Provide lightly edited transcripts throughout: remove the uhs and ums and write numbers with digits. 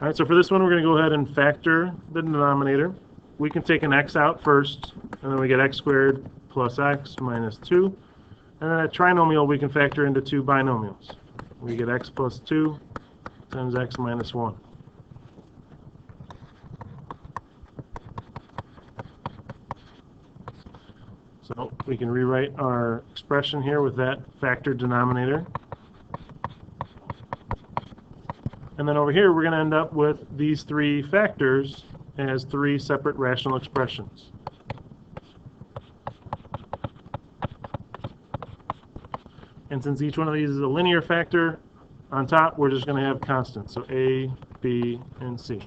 All right, so for this one, we're going to go ahead and factor the denominator. We can take an x out first, and then we get x squared plus x minus 2. And then a trinomial we can factor into two binomials. We get x plus 2 times x minus 1. So we can rewrite our expression here with that factored denominator. And then over here, we're going to end up with these three factors as three separate rational expressions. And since each one of these is a linear factor, on top, we're just going to have constants. So A, B, and C.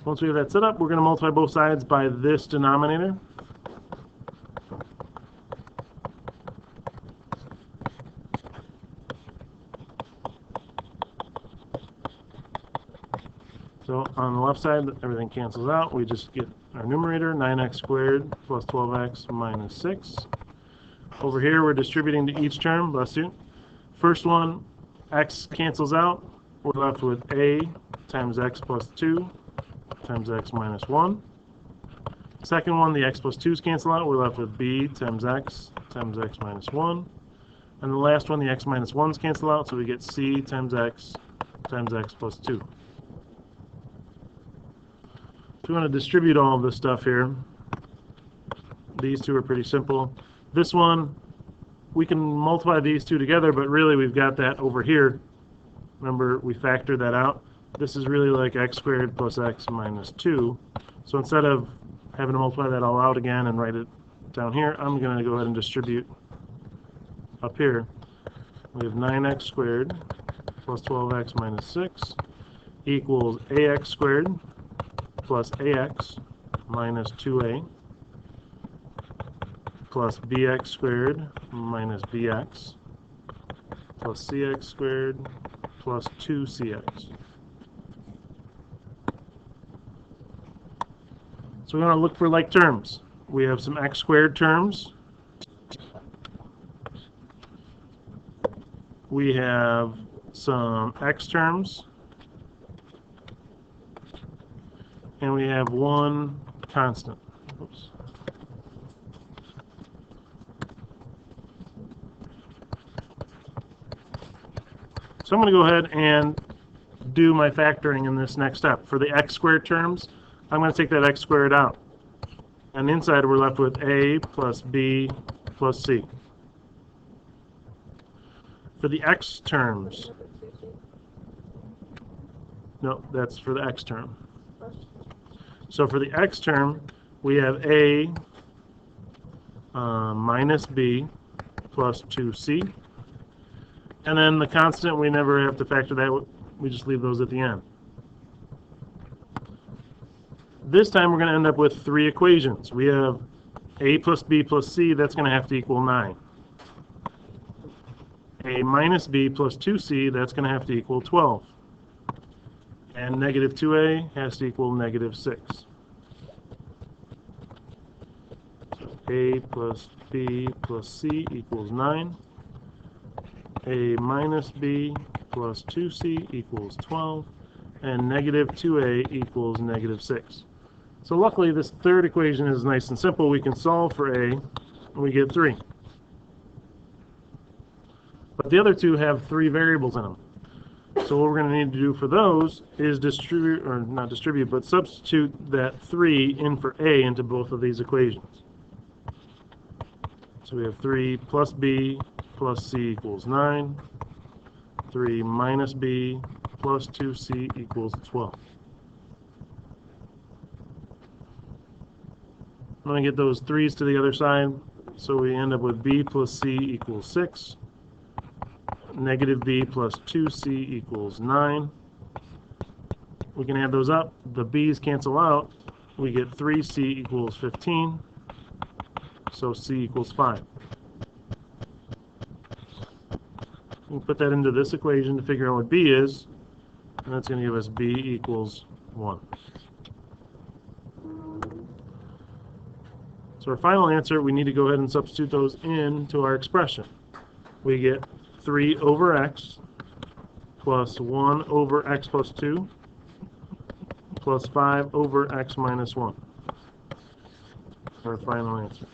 Once we have that set up, we're going to multiply both sides by this denominator. So on the left side, everything cancels out. We just get our numerator, 9x squared plus 12x minus 6. Over here, we're distributing to each term, bless you. First one, x cancels out. We're left with a times x plus 2 times x minus 1. Second one, the x plus 2's cancel out. We're left with b times x minus 1. And the last one, the x minus 1's cancel out, so we get c times x plus 2. So we want to distribute all of this stuff here. These two are pretty simple. This one, we can multiply these two together, but really we've got that over here. Remember, we factored that out. This is really like x squared plus x minus 2. So instead of having to multiply that all out again and write it down here, I'm going to go ahead and distribute up here. We have 9x squared plus 12x minus 6 equals ax squared plus ax minus 2a plus bx squared minus bx plus cx squared plus 2cx. So we want to look for like terms. We have some x squared terms. We have some x terms. And we have one constant. Oops. So I'm going to go ahead and do my factoring in this next step. For the x squared terms, I'm going to take that x squared out. And inside we're left with a plus b plus c. For the x terms, no, that's for the x term. So for the x term, we have a minus b plus 2c. And then the constant, we never have to factor that. We just leave those at the end. This time we're going to end up with three equations. We have a plus b plus c, that's going to have to equal 9. A minus b plus 2c, that's going to have to equal 12. And negative 2a has to equal negative 6. So a plus b plus c equals 9. A minus b plus 2c equals 12. And negative 2a equals negative 6. So luckily this third equation is nice and simple. We can solve for a, and we get 3. But the other two have 3 variables in them. So what we're going to need to do for those is distribute, or not distribute, but substitute that 3 in for a into both of these equations. So we have 3 plus b plus c equals 9. 3 minus b plus 2c equals 12. I'm going to get those 3's to the other side, so we end up with b plus c equals 6. Negative b plus 2c equals 9. We can add those up. The b's cancel out. We get 3c equals 15. So c equals 5. We'll put that into this equation to figure out what b is. And that's going to give us b equals 1. So our final answer, we need to go ahead and substitute those into our expression. We get 3 over x plus 1 over x plus 2 plus 5 over x minus 1. Our final answer.